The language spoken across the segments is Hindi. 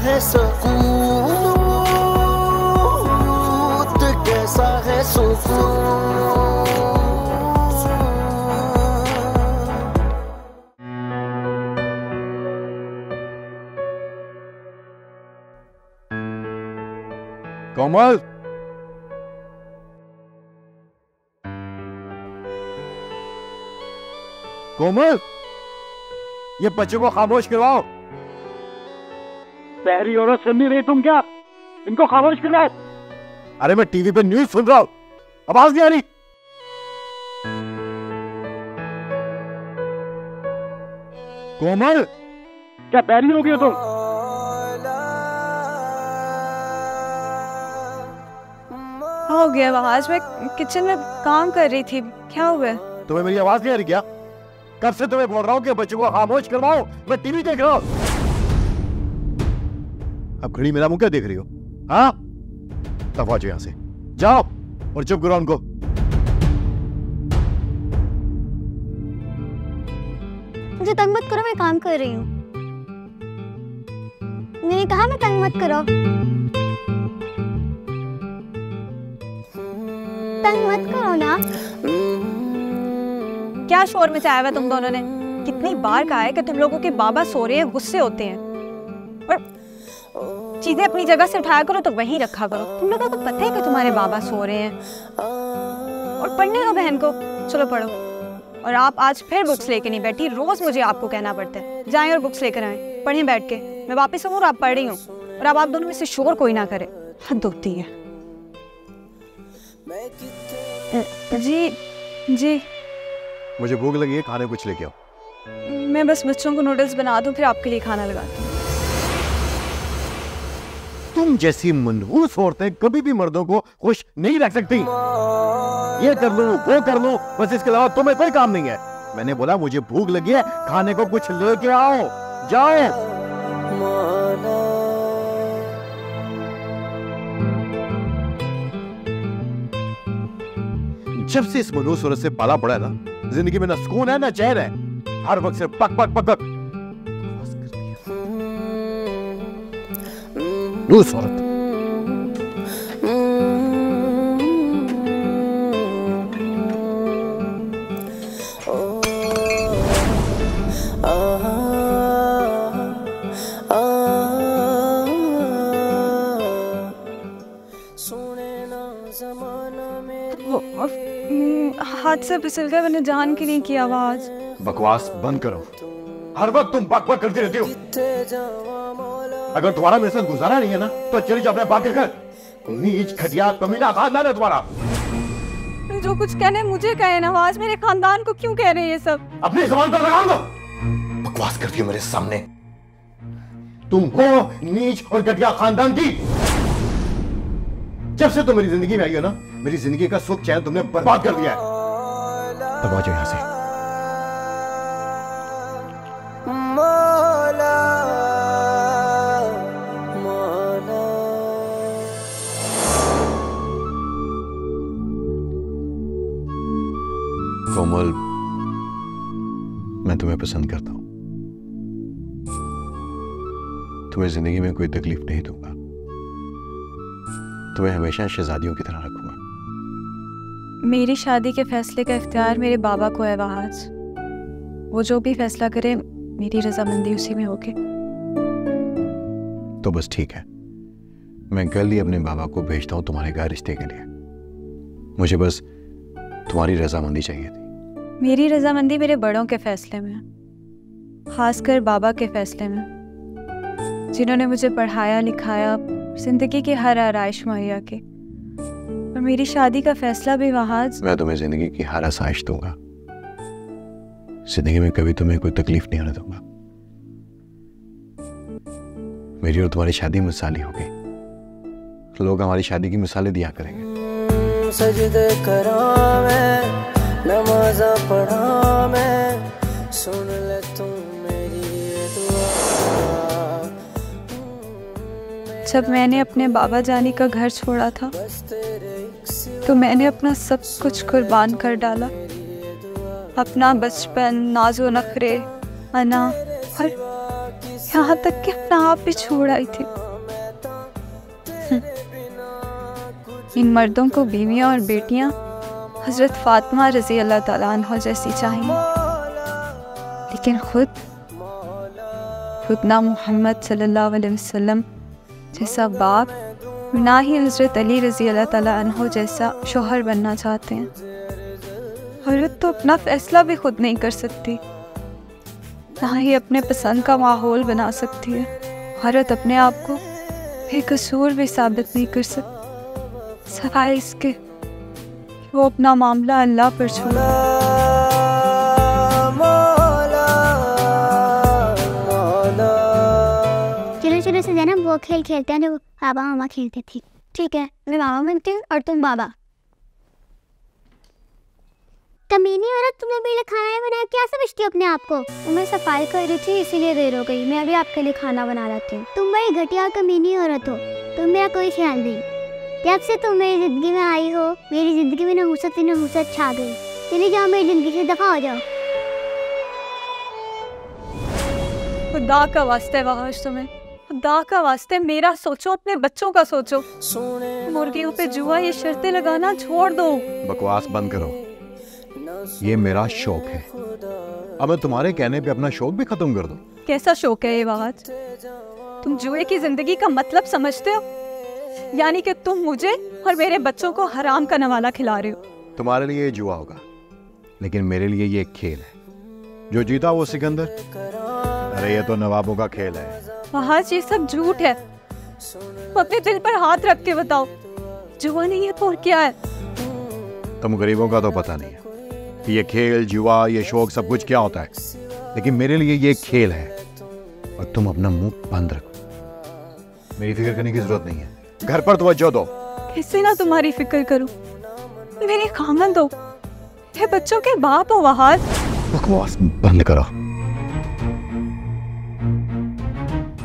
है सकूत, कैसा है सुकून। कोमल, कोमल, ये बच्चे को खामोश करवाओ। बहरी औरत सुन नहीं रही तुम क्या? इनको खामोश करवाओ। अरे मैं टीवी पे न्यूज़ सुन रहा हूँ, आवाज नहीं आ रही। कोमल, क्या बहरी हो गई तुम? हो गया आवाज, मैं किचन में काम कर रही थी। क्या हुआ? तुम्हें मेरी आवाज नहीं आ रही क्या? कब से तुम्हें बोल रहा हूँ कि बच्चे को खामोश करवाओ, मैं टीवी देख रहा हूँ। अब घड़ी मेरा मुंह क्या देख रही हो? हाँ, तब आ जाओ यहाँ से, जाओ और चुप करो उनको। मुझे तंग मत करो, मैं काम कर रही हूँ। मैंने कहा मैं तंग मत करो। तंग मत करो ना। क्या शोर मचाया हुआ तुम दोनों ने? कितनी बार कहा है कि तुम लोगों के बाबा सो रहे हैं, गुस्से होते हैं। और चीजें अपनी जगह से उठाया करो तो वहीं रखा करो। तुम लोगों को पता है कि तुम्हारे बाबा सो रहे हैं। और पढ़ने दो बहन को, चलो पढ़ो। और आप आज फिर बुक्स लेके नहीं बैठी, रोज मुझे आपको कहना पड़ता है। जाएं और बुक्स लेकर आएं, पढ़ें बैठ के। मैं वापस हूँ और आप पढ़ रही हूँ, और अब आप दोनों में से शोर कोई ना करे, हद होती है। जी जी, मुझे भूख लगी है, खाने कुछ लेके आओ। मैं बस बच्चों को नूडल्स बना दूं, फिर आपके लिए खाना लगाती हूँ। तुम जैसी मनहूस औरतें कभी भी मर्दों को खुश नहीं रख सकती। ये कर लूं, वो कर लूं, बस इसके अलावा तुम्हें कोई काम नहीं है। मैंने बोला मुझे भूख लगी है, खाने को कुछ लेके आओ, जाओ। जब से इस मनहूस औरत से पाला पड़ा है ना, जिंदगी में ना सुकून है ना चैन है। हर वक्त सिर्फ पक पक पक पक। मनहूस औरत। हाथ से फिसल गया, मैंने जान के नहीं किया। आवाज बकवास बंद करो, हर वक्त तुम बक बक करती रहती हो। अगर तुम्हारा मेरे साथ गुजारा नहीं है ना, तो चली जाओ अपने बाप के घर। नीच खटिया कमीना खानदान है तुम्हारा। जो कुछ कहना है मुझे कहे नवाज, मेरे खानदान को क्यों कह रहे हैं ये सब? अपनी जुबान पर लगाम दो। बकवास करती हो मेरे सामने। तुम हो नीच और घटिया खानदान की। जब से तुम मेरी जिंदगी में आई हो ना, मेरी जिंदगी का सुख चैन तुमने बर्बाद कर दिया है। तब आ जाओ यहां से। कोमल, मैं तुम्हें पसंद करता हूं। तुम्हें जिंदगी में कोई तकलीफ नहीं दूंगा। तुम्हें हमेशा शहजादियों की तरह रखूंगा। मेरी शादी के फैसले का इख्तियार मेरे बाबा को है वहाज। वो जो भी फैसला करे, मेरी रजामंदी उसी में होगी। तो बस ठीक है, मैं कल ही अपने बाबा को भेजता हूं तुम्हारे घर रिश्ते के लिए। मुझे बस तुम्हारी रजामंदी चाहिए थी। मेरी रजामंदी मेरे बड़ों के फैसले में, खासकर बाबा के फैसले में, जिन्होंने मुझे पढ़ाया लिखाया, जिंदगी की हर आराइश मुहैया की। और मेरी शादी का फैसला भी वहाज। मैं तुम्हें जिंदगी की हर आसाइश दूंगा। जिंदगी में कभी तुम्हें कोई तकलीफ नहीं आने दूंगा। मेरी और तुम्हारी शादी मिसाली होगी। लोग हमारी शादी की मिसालें दिया करेंगे। सजदे करा मैं, नमाज़ा पढ़ा मैं, सुन ले तुम मेरी दुआ। जब मैंने अपने बाबा जानी का घर छोड़ा था, तो मैंने अपना सब कुछ कुर्बान कर डाला। अपना बचपन, नाज़ो नखरे, अना, यहाँ तक कि अपना आप भी छोड़ आई थी। इन मर्दों को बीवियां और बेटियां हजरत फातिमा रजी अल्लाह ताला अन्हा जैसी चाहिए, लेकिन खुद ना मोहम्मद सल्लल्लाहु अलैहि वसल्लम जैसा बाप, ना ही हजरत अली रजी अल्लाह ताला अन्हो जैसा शौहर बनना चाहते हैं। औरत तो अपना फैसला भी खुद नहीं कर सकती, ना ही अपने पसंद का माहौल बना सकती है। औरत अपने आप को बेकसूर भी साबित नहीं कर सकती, सिवाय इसके वो अपना मामला अल्लाह पर छोड़े। चलो चलो से जनाब वो खेल खेलते हैं जो पापा मामा खेलते थे। ठीक है, मैं मामा बनती हूँ और तुम बाबा। कमीनी औरत, तुमने मेरे लिए खाना नहीं बनाया, क्या समझती हो अपने आप को? मैं सफाई कर रही थी इसीलिए देर हो गई। मैं अभी आपके लिए खाना बना लाती हूँ। तुम बड़ी घटिया और कमीनी औरत हो, तुम मेरा कोई ख्याल नहीं। जब से तुम मेरी जिंदगी में आई हो, मेरी जिंदगी में नहुसत छा गई। चली जाओ मेरी जिंदगी से, दफा हो जाओ। खुदा का वास्ते वहाज, तुम्हें खुदा का वास्ते मेरा सोचो, अपने बच्चों का सोचो। मुर्गियों पे जुआ ये शर्तें लगाना छोड़ दो। बकवास बंद करो, ये मेरा शौक है। अब मैं तुम्हारे कहने पे अपना शौक भी खत्म कर दूं? कैसा शौक है ये वहाज? तुम जुए की जिंदगी का मतलब समझते हो? यानी कि तुम मुझे और मेरे बच्चों को हराम का नवाला खिला रहे हो। तुम्हारे लिए ये जुआ होगा, लेकिन मेरे लिए ये खेल है। जो जीता वो सिकंदर। अरे ये तो नवाबों का खेल है। वहाज ये सब झूठ है। अपने दिल पर हाथ रख के बताओ, जुआ नहीं है तो और क्या है? तुम गरीबों का तो पता नहीं है कि ये खेल, जुआ, ये शौक सब कुछ क्या होता है, लेकिन मेरे लिए ये खेल है। और तुम अपना मुंह बंद रखो, मेरी फिक्र करने की जरूरत नहीं है। घर पर तवज्जो दो। कैसे ना तुम्हारी फिक्र करूं? मेरे खामन दो, ये बच्चों के बाप हो वहाज। बकवास बंद करो।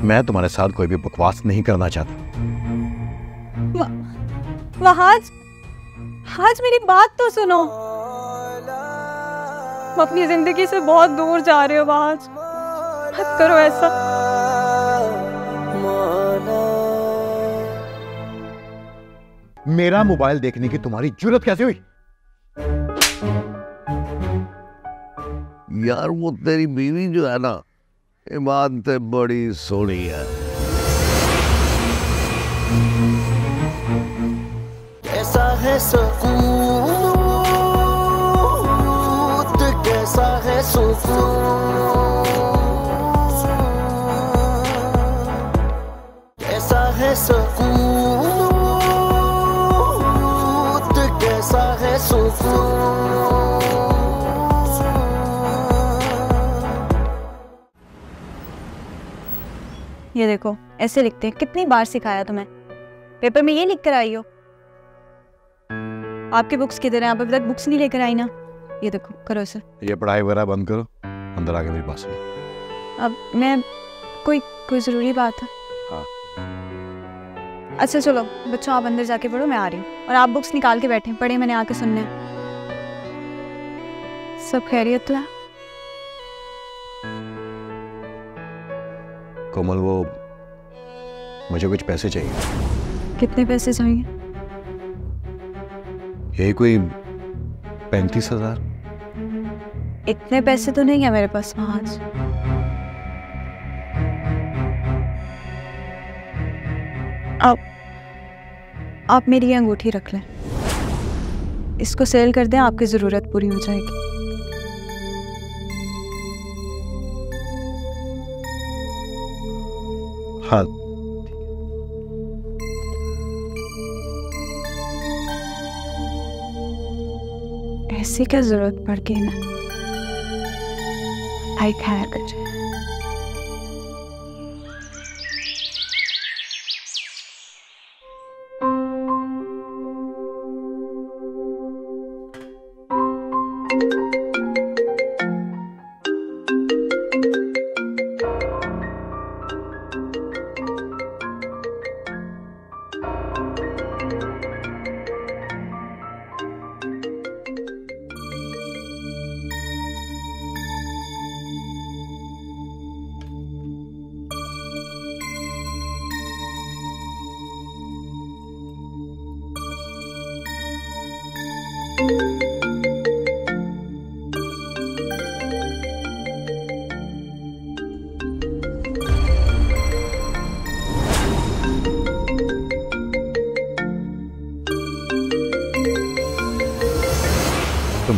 मैं तुम्हारे साथ कोई भी बकवास नहीं करना चाहता। वहाज, आज मेरी बात तो सुनो। तुम अपनी जिंदगी से बहुत दूर जा रहे हो वहाज, मत करो ऐसा। मेरा मोबाइल देखने की तुम्हारी जुर्रत कैसे हुई? यार वो तेरी बीवी जो है ना, इमानत बड़ी सोहनी है। कैसा है सुकून, कैसा है सुकून, कैसा है सुकून, कैसा है सुकून। ये देखो, ऐसे लिखते हैं। कितनी बार सिखाया तुम्हें? पेपर में ये लिख कर आई हो। आपके बुक्स किधर हैं? आप अभी तक बुक्स नहीं लेकर आई ना। ये देखो, करो इसे। ये पढ़ाई वगैरह बंद करो, अंदर आके मेरी बात सुनो। अब मैं कोई जरूरी बात है? हाँ। अच्छा चलो बच्चों, आप अंदर जाके पढ़ो, मैं आ रही हूँ। और आप बुक्स निकाल के बैठे पढ़े, मैंने आके सुनने। सब खैरियत तो है? कोमल, वो मुझे कुछ पैसे चाहिए। कितने पैसे चाहिए? यही कोई 35,000। इतने पैसे तो नहीं है मेरे पास आज। आप मेरी ये अंगूठी रख लें, इसको सेल कर दें, आपकी जरूरत पूरी हो जाएगी। हाँ, ऐसी क्या जरूरत पड़ गई ना? आई खैर कर।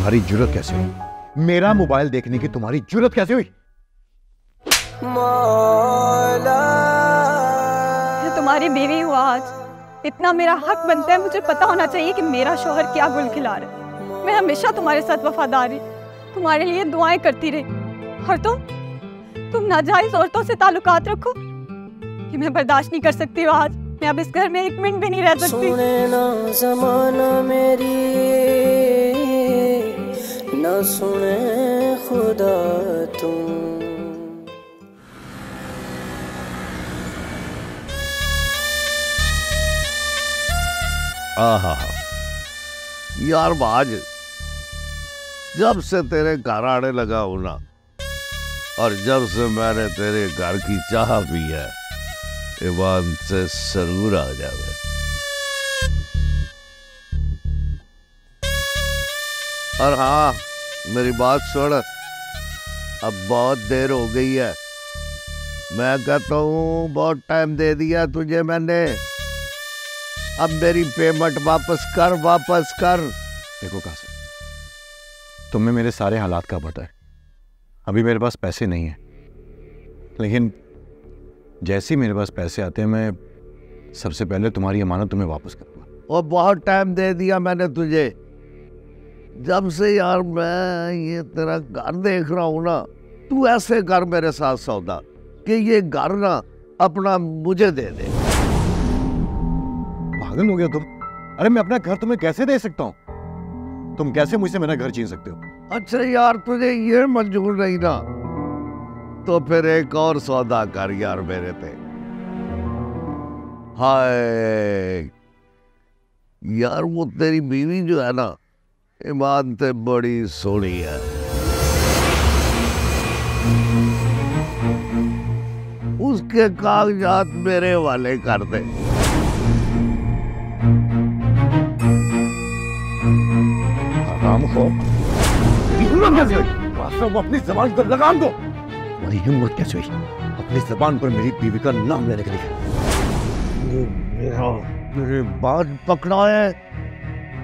तुम्हारी जुर्रत कैसे हुई? मेरा मोबाइल देखने की तुम्हारी जुर्रत कैसे हुई? मैं तुम्हारी बीवी हुआ आज, इतना मेरा हक बनता है, मुझे पता होना चाहिए कि मेरा शौहर क्या गुल खिला रहा है। मैं हमेशा तुम्हारे साथ वफादार रही, तुम्हारे लिए दुआएं करती रही, और तुम नाजायज औरतों से ताल्लुकात रखो, कि मैं बर्दाश्त नहीं कर सकती। आज मैं अब इस घर में एक मिनट भी नहीं रह सकती। सुने ना ज़माना मेरी, ना सुने खुदा तुम। आहा यार बाज, जब से तेरे घर आने लगा हूं ना, और जब से मैंने तेरे घर की चाह पी है, ईमान से सरूर आ जावे। और हाँ, मेरी बात सुन, अब बहुत देर हो गई है। मैं कहता हूँ बहुत टाइम दे दिया तुझे मैंने, अब मेरी पेमेंट वापस कर। देखो कासिम, तुम्हें मेरे सारे हालात का पता है। अभी मेरे पास पैसे नहीं है, लेकिन जैसे ही मेरे पास पैसे आते हैं मैं सबसे पहले तुम्हारी अमानत तुम्हें वापस करूंगा। और बहुत टाइम दे दिया मैंने तुझे। जब से यार मैं ये तेरा घर देख रहा हूं ना, तू ऐसे कर मेरे साथ सौदा कि ये घर ना अपना मुझे दे दे। पागल हो गया तुम? अरे मैं अपना घर तुम्हें कैसे दे सकता हूँ? तुम कैसे मुझसे मेरा घर छीन सकते हो? अच्छा यार, तुझे ये मंजूर नहीं ना, तो फिर एक और सौदा कर यार मेरे पे। हाय यार, वो तेरी बीवी जो है ना, ईमान से बड़ी सोहनी है। उसके कागजात मेरे वाले कर दे। हिम्मत कैसे हुई? अपनी जबान पर लगाम दो। तुम्हारी हिम्मत कैसे हुई अपनी जबान पर मेरी बीवी का नाम लेने के लिए? मेरे बाल पकड़ा है,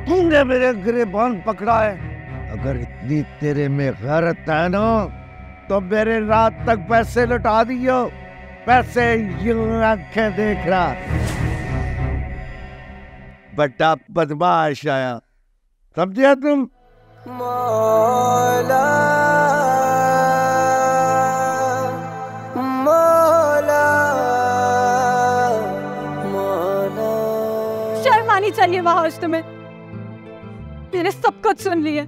तूने मेरे गिरेबान पकड़ा है। अगर इतनी तेरे में गैरत है ना, तो मेरे रात तक पैसे लौटा दियो। पैसे यूं आंखें देख रहा, बड़ा बदमाश आया, समझे तुम? मौला मौला मौला। शर्म आनी चाहिए वहाज तुम्हें। मैंने सब कुछ सुन लिया।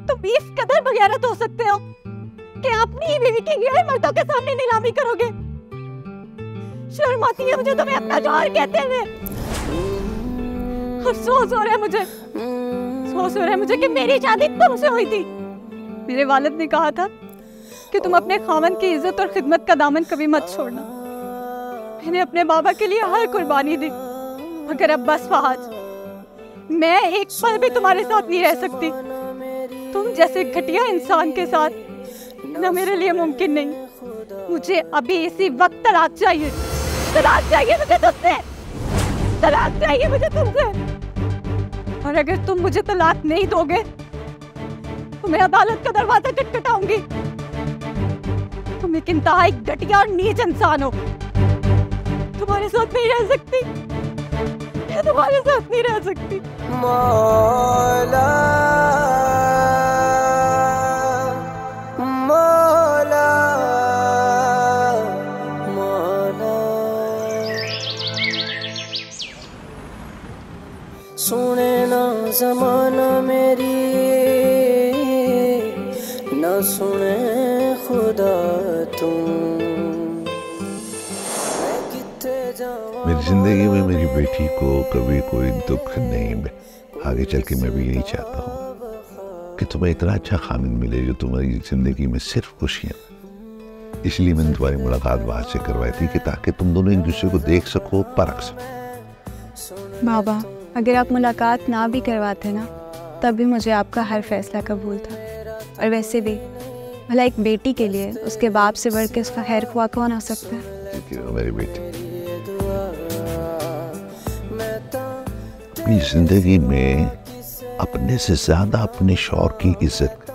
तुम इस कदर बगैरत हो सकते हो कि अपनी बीवी की गैर मर्दों के सामने नीलामी करोगे। शर्म आती है मुझे तुम्हें अपना जौहर कहते हुए। अफसोस हो रहा है मुझे, अफसोस हो रहा है मुझे कि मेरी शादी तुमसे हुई थी। मेरे वालिद ने कहा था कि तुम अपने खामन की इज्जत और खिदमत का दामन कभी मत छोड़ना। मैंने अपने बाबा के लिए हर कुर्बानी दी, मगर अब बस फहाज, मैं एक पल भी तुम्हारे साथ नहीं रह सकती। तुम जैसे घटिया इंसान के साथ ना मेरे लिए मुमकिन नहीं। मुझे अभी इसी वक्त तलाक चाहिए, तलाक चाहिए मुझे तुमसे, तलाक चाहिए मुझे तुमसे। और अगर तुम मुझे तलाक नहीं दोगे तो मैं अदालत का दरवाजा खटखटाऊंगी। तुम एक इंतहाई घटिया और नीच इंसान हो। तुम्हारे साथ नहीं रह सकती, मैं तुम्हारे साथ नहीं रह सकती। मौला मौला मौला। सुने ना ज़माना मेरी, ना सुने खुदा तुम। मेरी जिंदगी में मेरी बेटी को कभी कोई दुख नहीं मिले। आगे चल के मैं भी यही चाहता हूँ कि तुम्हें इतना अच्छा खामिन मिले जो तुम्हारी जिंदगी में सिर्फ खुशियाँ। इसलिए मैंने तुम्हारी मुलाकात बाहर से करवाई थी कि ताकि तुम दोनों एक दूसरे को देख सको, परख सको। बाबा, अगर आप मुलाकात ना भी करवाते ना, तब भी मुझे आपका हर फैसला कबूल था। और वैसे भी भला एक बेटी के लिए उसके बाप से बढ़ के उसका खैर ख्वाह कौन हो सकता है? मेरी बेटी, अपनी जिंदगी में अपने से ज्यादा अपने शौहर की इज्जत कर,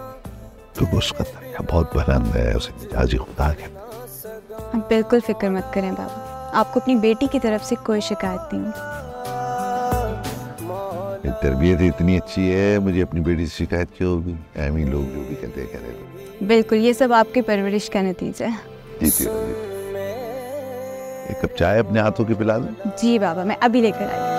क्योंकि उसका दर्जा बहुत बुलंद है, उसे मिजाजी खुदा के। आप बिल्कुल फिक्र मत करें बाबा, आपको अपनी बेटी की तरफ से कोई शिकायत नहीं होगी। तरबियत इतनी अच्छी है, मुझे अपनी बेटी से शिकायत क्यों होगी? ऐमी लोग जो भी कहते हैं कह रहे। बिल्कुल, ये सब आपकी परवरिश का नतीजा है। जीती हो, एक कप चाय अपने हाथों की पिला दूं? जी बाबा, मैं अभी लेकर आई।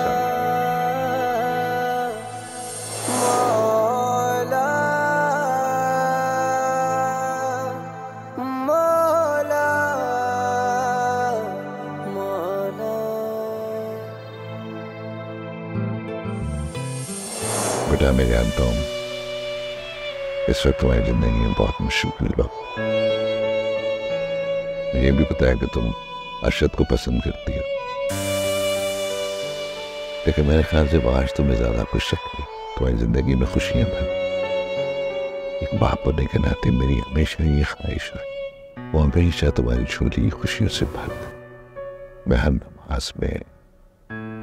बेटा, मैं जानता हूँ इस वक्त तुम्हारी जिंदगी में बहुत मुश्किल वक्त। मुझे भी पता है कि तुम अरशद को पसंद करती हो, लेकिन मेरे ख्याल से वो आज तुम्हें ज्यादा खुश रखती, तुम्हारी जिंदगी में खुशियां भर। एक बाप होने के नाते मेरी हमेशा ये ख्वाहिश है वो हमेशा तुम्हारी झोली खुशियों से भर दे। मैं हर नमाज में,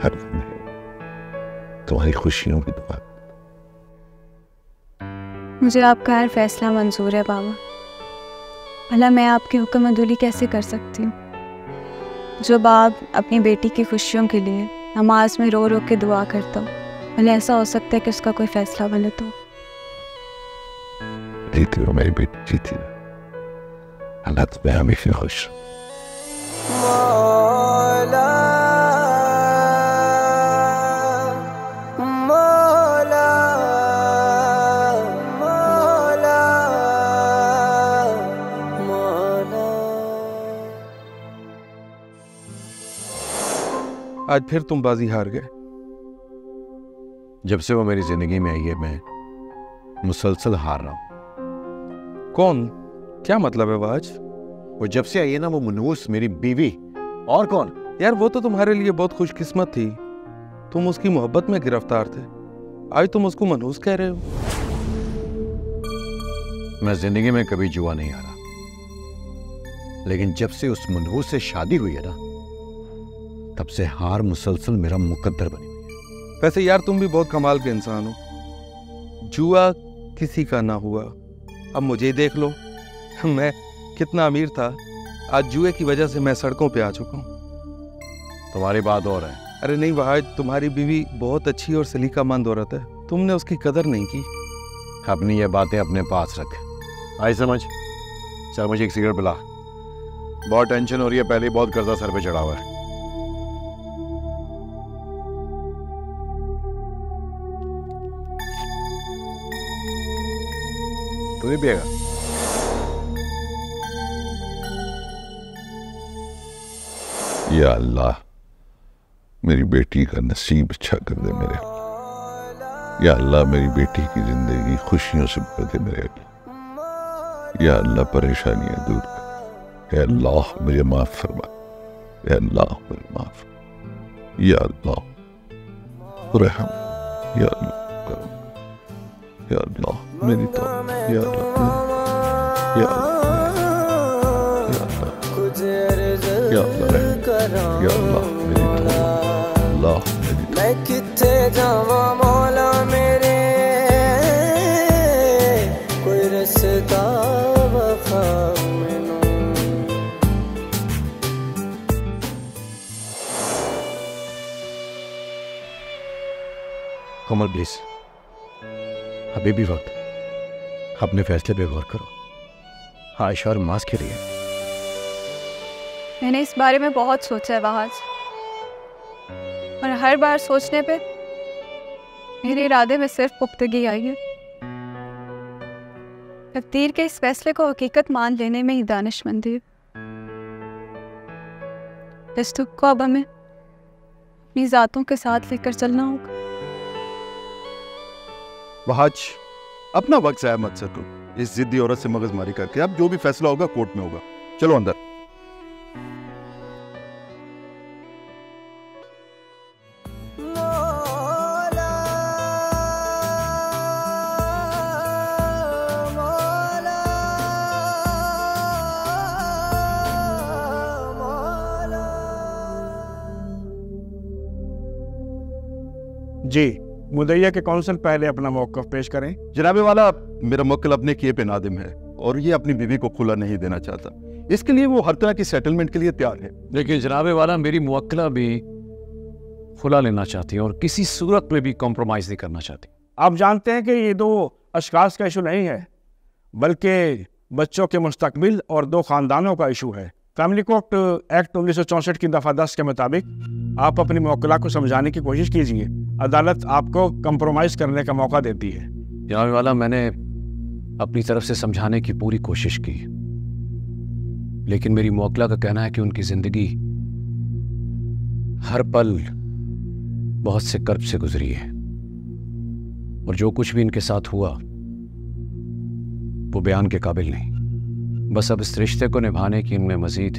हर लम्हे तुम्हारी खुशियों की दुआ। मुझे आपका हर फैसला मंजूर है बाबा, भला मैं आपकी हुक्म अदुली कैसे कर सकती हूँ? जो बाप अपनी बेटी की खुशियों के लिए नमाज में रो रो के दुआ करता हो, भले ऐसा हो सकता है कि उसका कोई फैसला गलत हो? जीती हो मेरी बेटी, जीती हो। अल्लाह तुम्हें हमेशा खुश आज फिर तुम बाजी हार गए। जब से वो मेरी जिंदगी में आई है, मैं मुसलसल हार रहा हूं। कौन? क्या मतलब है वाज? वो जब से आई है ना, वो मनहूस मेरी बीवी। और कौन? यार वो तो तुम्हारे लिए बहुत खुशकिस्मत थी, तुम उसकी मोहब्बत में गिरफ्तार थे, आज तुम उसको मनहूस कह रहे हो। मैं जिंदगी में कभी जुआ नहीं हारा, लेकिन जब से उस मनहूस से शादी हुई है ना, तब से हार मुसलसल मेरा मुकद्दर बनी हुई है। वैसे यार तुम भी बहुत कमाल के इंसान हो, जुआ किसी का ना हुआ। अब मुझे ही देख लो, मैं कितना अमीर था, आज जुए की वजह से मैं सड़कों पे आ चुका हूँ। तुम्हारी बात और है। अरे नहीं वहाज, तुम्हारी बीवी बहुत अच्छी और सलीकामंद औरत है, तुमने उसकी कदर नहीं की। अपनी ये बातें अपने पास रख। आई समझ? चल मुझे एक सिगरेट पिला, बहुत टेंशन हो रही है, पहले ही बहुत कर्जा सर पे चढ़ा हुआ है। तू भी पिएगा? या अल्लाह, मेरी बेटी का नसीब अच्छा कर दे मेरे। या अल्लाह, मेरी बेटी की जिंदगी खुशियों से भर दे मेरे। या अल्लाह, परेशानियां दूर कर। या अल्लाह, मुझे माफ फरमा। या अल्लाह, मुझे माफ। या अल्लाह, रहम। या अल्लाह, करम। या अल्लाह, मेरी तो। या अल्लाह, या अल्लाह, या अल्लाह, या अल्लाह, मेरी तो। अल्लाह, मेरी तो। मैं किथे जावा मौला मेरे, कोई रस्ता वफा मैनू। कमल प्लीज, अभी भी वक्त, अपने फैसले पे गौर करो। आयशा और मास के लिए मैंने इस बारे में बहुत सोचा है वहाज, और हर बार सोचने पे मेरे इरादे में सिर्फ पुख्तगी आई है। तकदीर के इस फैसले को हकीकत मान लेने में ही दानिशमंदी है। दस्तूर को अब हमें अपनी जातों के साथ लेकर चलना होगा। वहाज, अपना वक्त ज़ाया मत करो इस जिद्दी औरत से मगजमारी करके। अब जो भी फैसला होगा कोर्ट में होगा। चलो अंदर। जी मुदैया के कौंसल पहले अपना मौक़िफ़ पेश करें। जनाबे वाला, मेरा मुवक्किल अपने किए पे नादिम है और ये अपनी बीवी को खुला नहीं देना चाहता। इसके लिए वो हर तरह की सेटलमेंट के लिए तैयार है। लेकिन जनाबे वाला, मेरी मुवक्किला भी खुला लेना चाहती है और किसी सूरत में भी कॉम्प्रोमाइज़ नहीं करना चाहती। आप जानते हैं कि ये दो अशखास का इशू नहीं है, बल्कि बच्चों के मुस्तकबिल और दो ख़ानदानों का इशू है। फैमिली कोर्ट एक्ट 1964 की दफ़ा 10 के मुताबिक आप अपनी मुवक्किला को समझाने की कोशिश कीजिए। अदालत आपको कंप्रोमाइज़ करने का मौका देती है। जनाबे वाला, मैंने अपनी तरफ से समझाने की पूरी कोशिश की, लेकिन मेरी मुवक्किला का कहना है कि उनकी ज़िंदगी हर पल बहुत से कर्ब से गुजरी है और जो कुछ भी इनके साथ हुआ वो बयान के काबिल नहीं। बस अब इस रिश्ते को निभाने की इनमें मजीद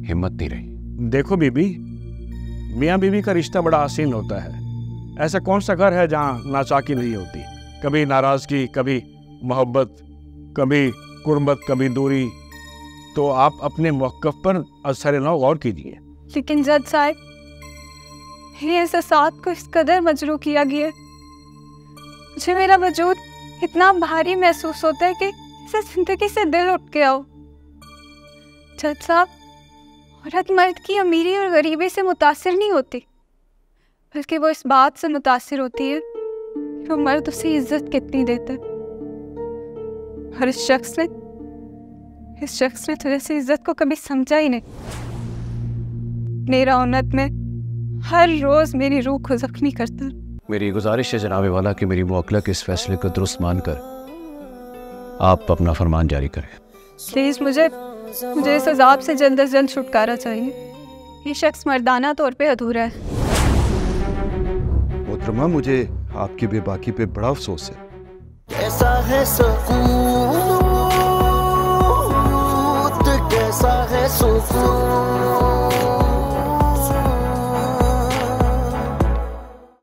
हिम्मत नहीं रही। देखो बीबी, मियाँ बीवी का रिश्ता बड़ा हसीन होता है। ऐसा कौन सा घर है जहाँ नाचाकी नहीं होती? कभी नाराज़गी, कभी मोहब्बत, कभी कुर्बत, कभी दूरी। तो आप अपने मौक़िफ़ पर असर नौ गौर कीजिए। लेकिन जज साहब, मेरे एहसासात को इस कदर मजरूह किया गया है, मुझे मेरा वजूद इतना भारी महसूस होता है कि जैसे जिंदगी से दिल उठ के आओ। जज साहब, औरत मर्द की अमीरी और गरीबी से मुतासिर नहीं होती, बल्कि वो इस बात से मुतासिर होती है कि वो मर्द उसे इज्जत कितनी देता है। और इस शख्स ने तुझे से इज्जत को कभी समझा ही नहीं। मेरा औनत में हर रोज मेरी रूह को जख्मी करता। मेरी गुजारिश है जनाबे वाला कि मेरी मुवक्किला के इस फैसले को दुरुस्त मानकर आप अपना फरमान जारी करें। प्लीज मुझे इस अजाब से जल्द अज जल्द छुटकारा चाहिए। ये शख्स मर्दाना तौर पे अधूरा है। मोहतरमा, मुझे आपकी बेबाकी पे बड़ा अफसोस है। कैसा है सुकून, कैसा है सुकून,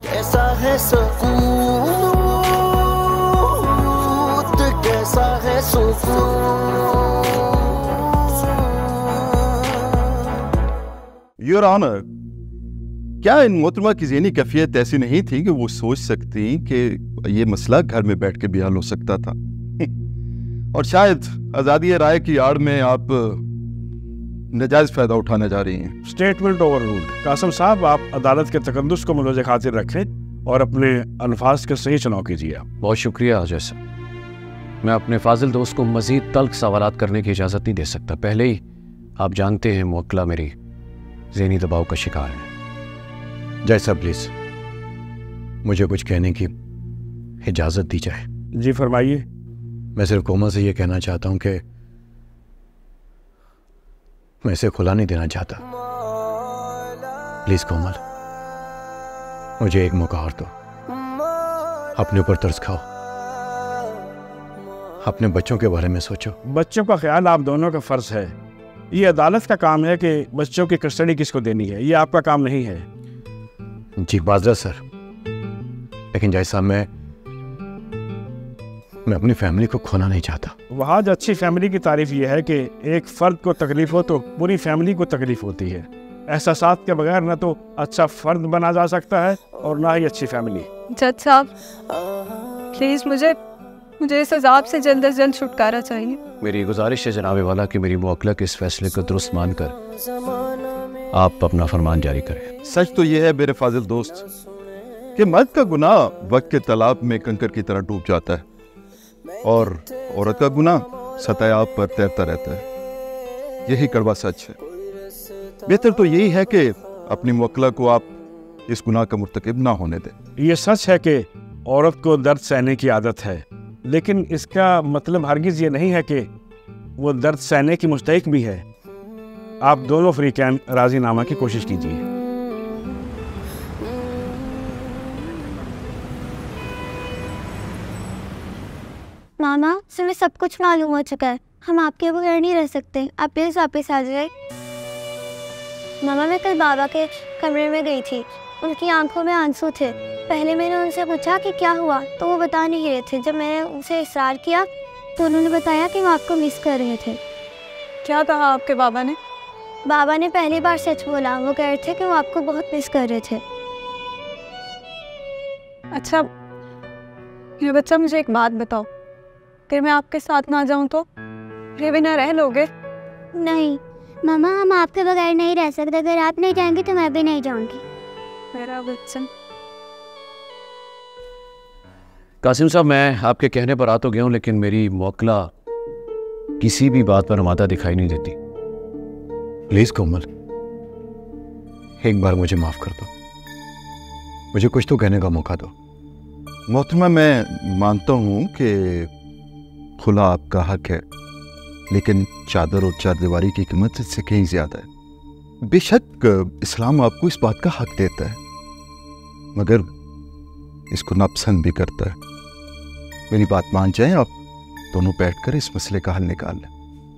कैसा है सुकून, कैसा है सुकून। योर ऑनर, क्या इन मोहतरमा की ज़हनी कैफियत ऐसी नहीं थी कि वो सोच सकती कि ये मसला घर में बैठ के बयान हो सकता था? और शायद आज़ादी राय की आड़ में आप नजायज फायदा उठाने जा रही हैं। Statement overruled. कासिम साहब, आप अदालत के तकद्दुस को मुलज़े खातिर रखें और अपने अल्फाज के सही चुनाव कीजिए। बहुत शुक्रिया अजय साहब। मैं अपने फाजिल दोस्त को मजीद तल्ख सवालात करने की इजाज़त नहीं दे सकता। पहले ही आप जानते हैं मुवक्किला मेरी ज़हनी दबाव का शिकार है। जय साहब, प्लीज़ मुझे कुछ कहने की इजाज़त दी जाए। जी फरमाइए। मैं सिर्फ कोमल से ये कहना चाहता हूँ कि मैं इसे खुला नहीं देना चाहता। प्लीज़ कोमल, मुझे एक मौका और दो। अपने ऊपर तरस खाओ, अपने बच्चों के बारे में सोचो। बच्चों का ख्याल आप दोनों का फ़र्ज़ है। ये अदालत का काम है कि बच्चों की कस्टडी किसको देनी है, ये आपका काम नहीं है। जी बाजरा सर, लेकिन जैसा मैं अपनी फैमिली को खोना नहीं चाहता। वहाँ अच्छी फैमिली की तारीफ ये है कि एक फ़र्द को तकलीफ हो तो पूरी फैमिली को तकलीफ होती है। एहसासात के बगैर न तो अच्छा फ़र्द बना जा सकता है और ना ही अच्छी फैमिली। जज साहब, प्लीज़ मुझे इस अजाब से जल्द अज जल्द छुटकारा चाहिए। मेरी गुजारिश है जनाबे वाला कि मेरी मुवक्किला के इस फैसले को दुरुस्त मानकर आप अपना फरमान जारी करें। सच तो यह है मेरे फाजिल दोस्त कि मर्द का गुनाह वक्त के तालाब में कंकर की तरह डूब जाता है और औरत का गुनाह सतह आब पर तैरता रहता है। यही कड़वा सच है। बेहतर तो यही है कि अपनी मुवक्किला को आप इस गुनाह का मुर्तकिब ना होने दें। ये सच है कि औरत को दर्द सहने की आदत है, लेकिन इसका मतलब हरगिज़ ये नहीं है कि वो दर्द सहने की मुस्तहिक भी है। आप दोनों फ्रीकैन राजीनामा की कोशिश कीजिए। मामा, हमें सब कुछ मालूम हो चुका है। हम आपके बगैर नहीं रह सकते। आप प्लीज़ वापस आ जाए। मामा, मैं कल बाबा के कमरे में गई थी। उनकी आंखों में आंसू थे। पहले मैंने उनसे पूछा कि क्या हुआ, तो वो बता नहीं रहे थे। जब मैंने उनसे इसरार किया तो उन्होंने बताया कि वो आपको मिस कर रहे थे। क्या कहा आपके बाबा ने? बाबा ने पहली बार सच बोला। वो कह रहे थे कि वो आपको बहुत मिस कर रहे थे। अच्छा मेरा बच्चा, मुझे एक बात बताओ, फिर मैं आपके साथ ना जाऊं तो मेरे बिना रह लोगे? नहीं मामा, हम आपके बगैर नहीं रह सकते। अगर आप नहीं जाएंगे तो मैं भी नहीं जाऊंगी। मेरा बच्चा। कासिम साहब, मैं आपके कहने पर आ तो गया हूं, लेकिन मेरी मौकला किसी भी बात पर माता दिखाई नहीं देती। प्लीज कोमल, एक बार मुझे माफ कर दो, मुझे कुछ तो कहने का मौका दो। मोहतरमा, मैं मानता हूं कि खुला आपका हक है, लेकिन चादर और चारदीवारी की कीमत इससे कहीं ज्यादा है। बेशक इस्लाम आपको इस बात का हक देता है, मगर इसको नापसंद भी करता है। मेरी बात मान जाएं, आप दोनों बैठकर इस मसले का हल निकाल लें।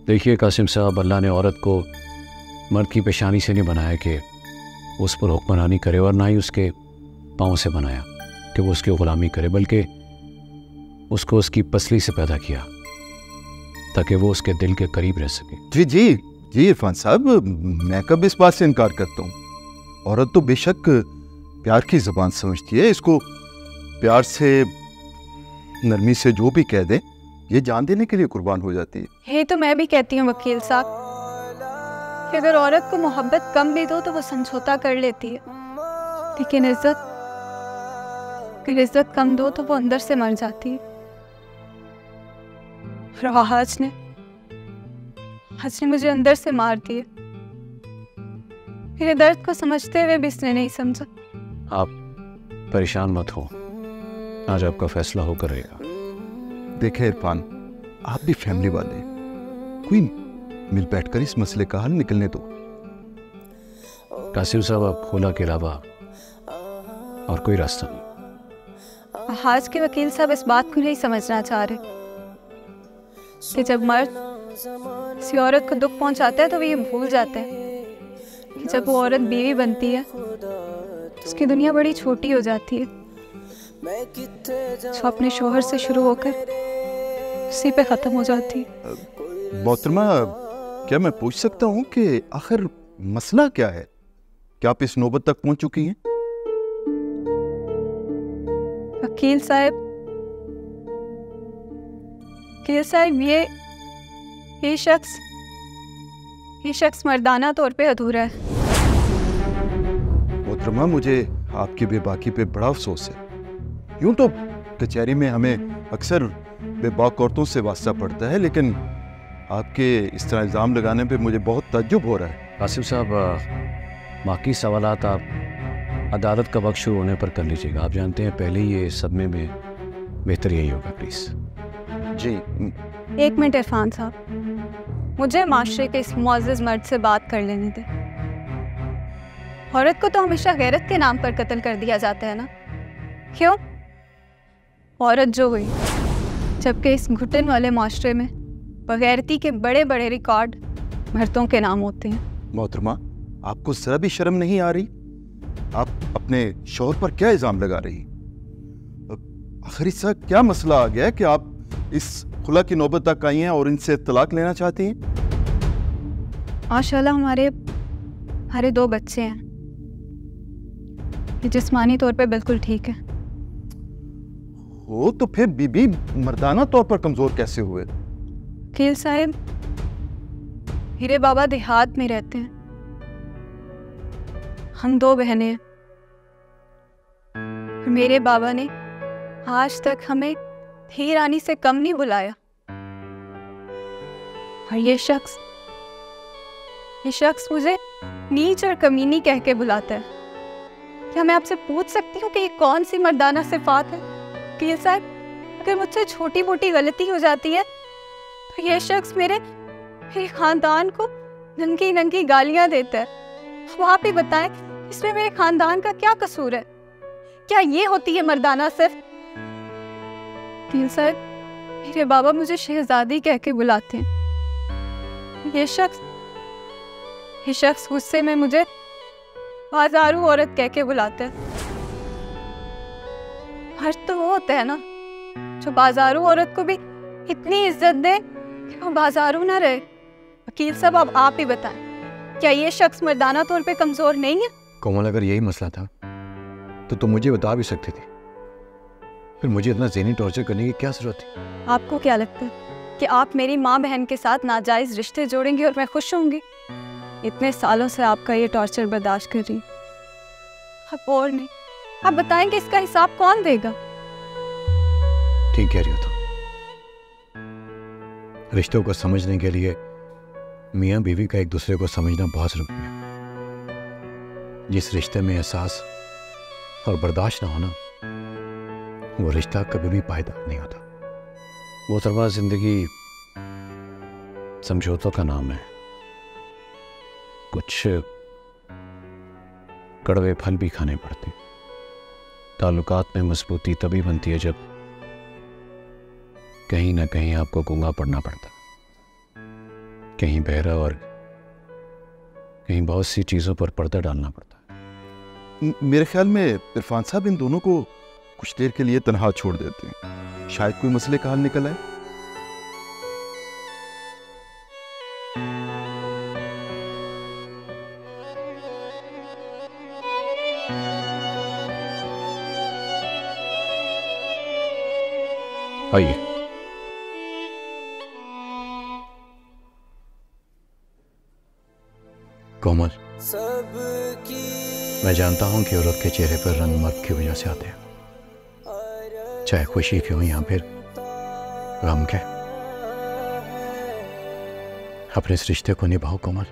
देखिए कासिम साहब, अल्लाह ने औरत को मर्द की पेशानी से नहीं बनाया कि उस पर हुक्मरानी करे, और ना ही उसके पाँव से बनाया कि वो उसकी गुलामी करे, बल्कि उसको उसकी पसली से पैदा किया ताकि वो उसके दिल के करीब रह सके। जी जी जी इरफान साहब, मैं कब इस बात से इनकार करता हूँ। औरत तो बेशक प्यार की ज़बान समझती है, इसको प्यार से नरमी से जो भी कह दे, ये जान देने के लिए कुर्बान हो जाती है। ये तो मैं भी कहती हूँ वकील साहब कि अगर औरत को मोहब्बत कम भी दो तो वो समझौता कर लेती है, लेकिन अगर इज्जत कम दो तो वो अंदर से मर जाती है। आज ने मुझे अंदर से मार दिया। मेरे दर्द को समझते हुए भी इसने नहीं समझा। आप परेशान मत हो, आज आपका फैसला होकर रहेगा। देखे इरफान, आप भी फैमिली वाले, कोई मिल बैठकर इस मसले का हल निकलने दो। कासिम साहब, आप खुला के अलावा और कोई रास्ता नहीं। आज के वकील साहब इस बात को नहीं समझना चाह रहे कि जब मर्द किसी औरत को दुख पहुंचाता है तो वो ये भूल जाता है कि जब वो औरत बीवी बनती है तो उसकी दुनिया बड़ी छोटी हो जाती है, जो अपने शोहर से शुरू होकर उसी पे खत्म हो जाती है। मोहतरमा, क्या मैं पूछ सकता हूँ कि आखिर मसला क्या है? क्या आप इस नौबत तक पहुंच चुकी हैं? वकील साहब, ये शख्स मर्दाना तौर पे अधूरा है। मोहतरमा, मुझे आपकी बेबाकी पे बड़ा अफसोस है। यूं तो कचहरी में हमें अक्सर बेबाक औरतों से वास्ता पड़ता है, लेकिन आपके इस तरह इल्ज़ाम लगाने पे मुझे बहुत ताज्जुब हो रहा है। कासिम साहब, बाकी सवालात आप अदालत का वक्त शुरू होने पर कर लीजिएगा। आप जानते हैं पहले ये सदमे में बेहतर यही होगा। प्लीज़ जी। एक मिनट इरफान साहब, मुझे माशरे के इस मुअज़्ज़ज़ मर्द से बात कर लेने दें। औरत को तो हमेशा गैरत के नाम पर कत्ल कर दिया जाता है ना, क्यों? औरत जो हुई, जबकि इस घुटन वाले माशरे में बगैरती के बड़े बड़े रिकॉर्ड मर्दों के नाम होते हैं। मोहतरमा, आपको जरा भी शर्म नहीं आ रही? आप अपने शौहर पर क्या इल्जाम लगा रही? आखिर इसका क्या मसला आ गया है कि आप इस खुला की नौबत तक आई हैं और इनसे तलाक लेना चाहती हैं? माशाल्लाह हमारे 2 बच्चे हैं। ये जिस्मानी तौर पे बिल्कुल ठीक है। हो तो फिर बीबी मर्दाना तौर पर कमजोर कैसे हुए? वकील साहब, मेरे बाबा देहात में रहते हैं। हम 2 बहनें हैं। मेरे बाबा ने आज तक हमें धी रानी से कम नहीं बुलाया। और ये शख्स मुझे नीच और कमीनी कह के बुलाता है। क्या मैं आपसे पूछ सकती हूँ कि ये कौन सी मर्दाना सिफात है? वकील साहब, अगर मुझसे छोटी मोटी गलती हो जाती है तो ये शख्स मेरे खानदान को नंगी नंगी गालियां देता है। अब आप ही बताएं, इसमें मेरे खानदान का क्या कसूर है? क्या ये होती है मर्दाना सिर्फ? वकील साहब, मेरे बाबा मुझे शहजादी कह के बुलाते हैं। ये शख्स गुस्से में मुझे बाजारू औरत कह के बुलाता है। मर्द तो वो होता है ना जो बाजारू औरत को भी इतनी इज्जत दे कि वो बाजारू ना रहे। वकील साहब, अब आप ही बताएं, क्या ये शख्स मर्दाना तौर पे कमजोर नहीं है? कोमल, अगर यही मसला था तो तुम मुझे बता भी सकती थी। फिर मुझे इतना ज़हनी टॉर्चर करने की क्या ज़रूरत थी? आपको क्या लगता है कि आप मेरी माँ बहन के साथ नाजायज़ रिश्ते जोड़ेंगे और मैं खुश होंगी? इतने सालों से आपका ये टॉर्चर बर्दाश्त कर रही हूँ। अब और नहीं, आप बताएंगे इसका हिसाब कौन देगा? ठीक कह रही हो तुम। रिश्तों को समझने के लिए मियाँ बीवी का एक दूसरे को समझना बहुत जरूरी है। जिस रिश्ते में एहसास और बर्दाश्त ना होना, वो रिश्ता कभी भी पायदार नहीं होता। वो तरवा जिंदगी समझौतों का नाम है। कुछ कड़वे फल भी खाने पड़ते हैं। ताल्लुकात में मजबूती तभी बनती है जब कहीं ना कहीं आपको गूंगा पड़ना पड़ता, कहीं बहरा और कहीं बहुत सी चीजों पर पर्दा डालना पड़ता है। मेरे ख्याल में इरफान साहब इन दोनों को कुछ देर के लिए तन्हा छोड़ देते हैं, शायद कोई मसले का हल निकल आए। आइए। कोमल, मैं जानता हूं कि औरत के चेहरे पर रंग मर्द की वजह से आते हैं, चाहे खुशी के हो या फिर गम के। अपने इस रिश्ते को निभाओ कोमल।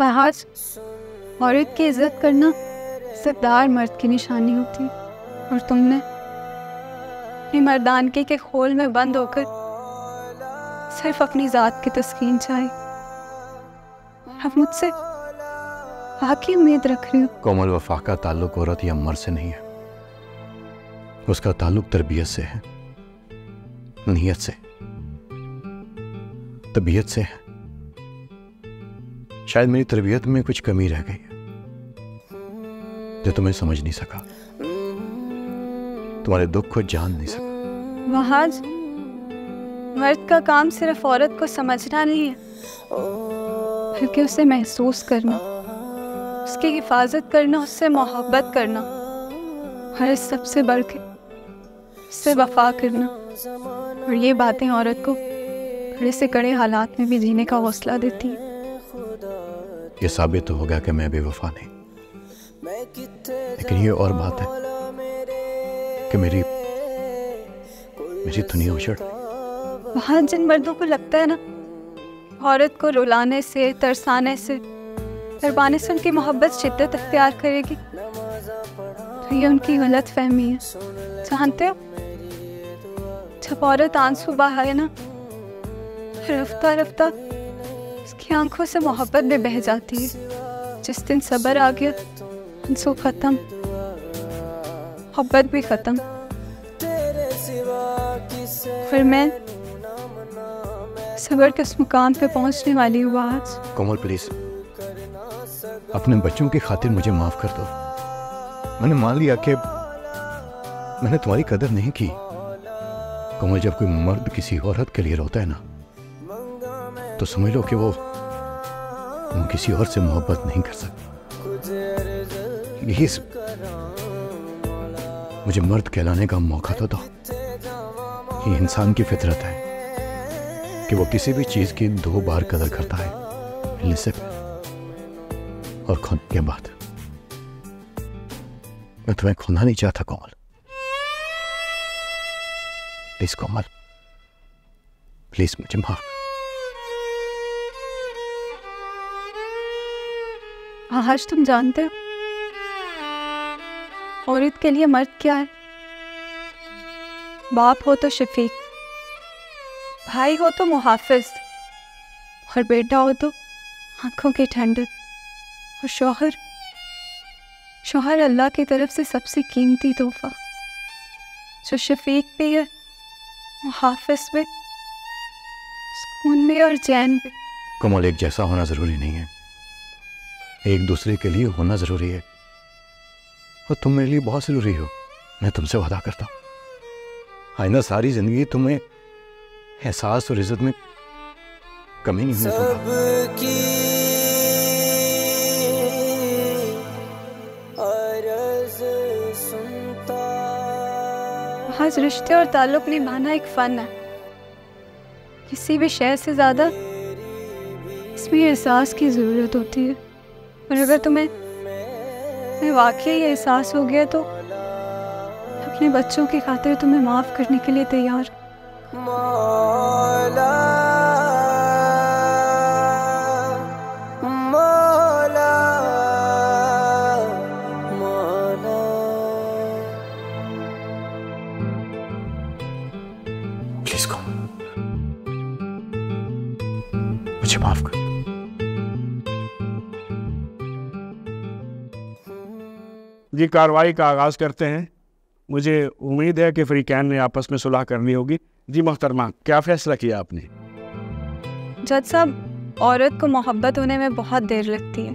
महज औरत की इज्जत करना सरदार मर्द की निशानी होती है, और तुमने अपनी मर्दानगी के खोल में बंद होकर सिर्फ अपनी जात की तस्कीन चाही। अब मुझसे बाकी उम्मीद रख रही हो? कोमल, वफा का ताल्लुक औरत या मर्द से नहीं है, उसका ताल्लुक तरबियत से है, नीयत से, तबीयत से है। शायद मेरी तरबियत में कुछ कमी रह गई है जो तुम्हें समझ नहीं सका, तुम्हारे दुख को जान नहीं सका। महाज, मर्द का काम सिर्फ औरत को समझना नहीं है, बल्कि उसे महसूस करना, उसकी हिफाजत करना, उससे मोहब्बत करना, और इस सबसे बढ़ के उससे वफा करना। और ये बातें औरत को बड़े से कड़े हालात में भी जीने का हौसला देती है। ये साबित तो होगा कि मैं बेवफा नहीं, लेकिन ये और बात है कि मेरी दुनिया उजड़। वहाँ जिन मर्दों को लगता है ना औरत को रुलाने से, तरसाने से, दरबाने से उनकी मोहब्बत शिद्दत अख्तियार करेगी, तो ये उनकी गलत फहमी है। जानते हो, जब औरत आंसू बहाए ना, रफ्ता रफ्ता उसकी आंखों से मोहब्बत भी बह जाती है। जिस दिन सब्र आ गया, आंसू खत्म, मोहब्बत भी खत्म। फिर मैं सब्र के उस मुकाम पे पहुंचने वाली हूँ आज। कोमल प्लीज, अपने बच्चों की खातिर मुझे माफ कर दो। मैंने मान लिया कि मैंने तुम्हारी कदर नहीं की। कोमल, जब कोई मर्द किसी औरत के लिए रोता है ना, तो समझ लो कि वो किसी और से मोहब्बत नहीं कर सकता। प्लीज मुझे मर्द कहलाने का मौका तो दो। ये इंसान की फितरत है कि वो किसी भी चीज की 2 बार कदर करता है, मिलने से और खोने के बाद। मैं तुम्हें खोना नहीं चाहता कोमल। प्लीज कोमल, प्लीज मुझे माफ। आज तुम जानते हो औरत के लिए मर्द क्या है? बाप हो तो शफीक, भाई हो तो मुहाफिज, और बेटा हो तो आंखों की ठंडक, और शौहर अल्लाह की तरफ से सबसे कीमती तोहफा, जो शफीक भी है, मुहाफिज भी, सुकून भी और चैन भी। कोमल, एक जैसा होना जरूरी नहीं है, एक दूसरे के लिए होना जरूरी है, और तुम मेरे लिए बहुत जरूरी हो। मैं तुमसे वादा करता हूं, आइंदा सारी जिंदगी तुम्हें एहसास और इज्जत में कमी नहीं होने दूंगा। आज रिश्ते और ताल्लुक निभाना एक फन है। किसी भी शय से ज़्यादा इसमें एहसास की ज़रूरत होती है। और अगर तुम्हें वाकई ये एहसास हो गया तो अपने बच्चों की खातिर तुम्हें माफ़ करने के लिए तैयार। मौला मौला मौला। प्लीज कहो, मुझे माफ कर। जी, कार्रवाई का आगाज करते हैं। मुझे उम्मीद है कि फ्रीकैन ने आपस में सुलह करनी होगी। जी मोहतरमा, क्या फैसला किया आपने? जज साहब, औरत को मोहब्बत होने में बहुत देर लगती है,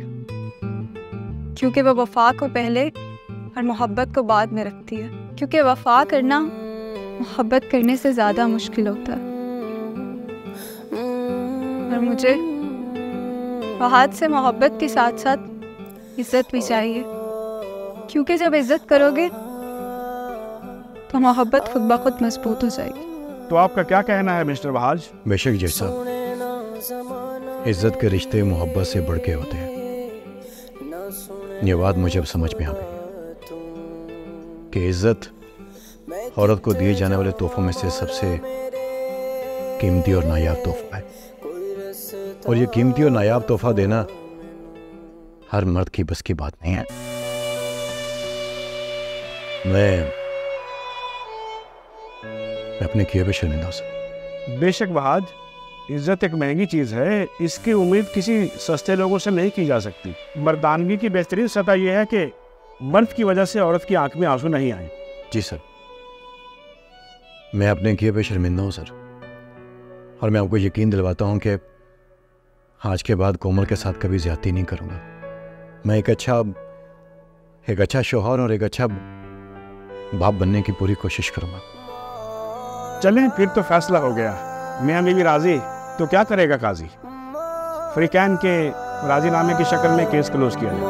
क्योंकि वह वफा को पहले और मोहब्बत को बाद में रखती है। क्योंकि वफा करना मोहब्बत करने से ज़्यादा मुश्किल होता है। और मुझे फहाद से मोहब्बत के साथ साथ इज्जत भी चाहिए, क्योंकि जब इज्जत करोगे तो मोहब्बत खुद ब खुद मजबूत हो जाएगी। तो आपका क्या कहना है मिस्टर बहाज? बेशक जैसा, इज्जत के रिश्ते मोहब्बत से बढ़ के होते हैं। ये बात मुझे अब समझ में आ गई कि इज्जत औरत को दिए जाने वाले तोहफों में से सबसे कीमती और नायाब तोहफा है। और ये कीमती और नायाब तोहफा देना हर मर्द की बस की बात नहीं है। मैं अपने किए पे शर्मिंदा हूं सर। बेशक बहाज, इज्जत एक महंगी चीज़ है। इसकी उम्मीद किसी सस्ते लोगों से नहीं की जा सकती। मर्दानगी की बेहतरीन सतह यह है कि मर्द की वजह से औरत की आंख में आंसू नहीं आए। जी सर, मैं अपने किए पे शर्मिंदा हूं सर। और मैं आपको यकीन दिलवाता हूं कि आज के बाद कोमल के साथ कभी ज्यादती नहीं करूंगा। मैं एक अच्छा शौहर और एक अच्छा बाप बनने की पूरी कोशिश करूंगा। चलें, फिर तो फैसला हो गया। मियां बीवी राजी तो क्या करेगा काजी? फ्रीकैन के राजीनामे की शक्ल में केस क्लोज किया जाए।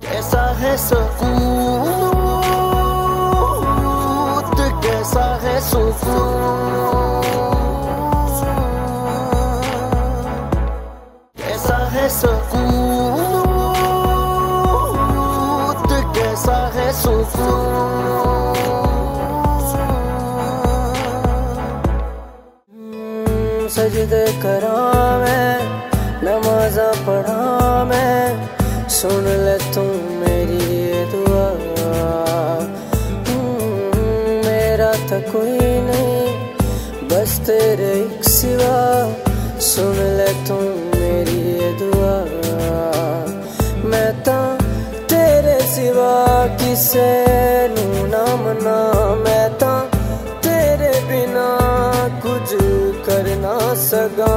कैसा है सुकून, कैसा है सुकून, कैसा है सुकून, कैसा है सुकून। सजदे करा मैं, नमाज़ा पढ़ा मैं, सुन ले तू मेरी ये दुआ। मेरा तो कोई नहीं बस तेरे एक सिवा, सुन ले तू मेरी ये दुआ। मैं तो तेरे सिवा किसे नू ना मना, मैं तो तेरे बिना कुछ कर ना सका।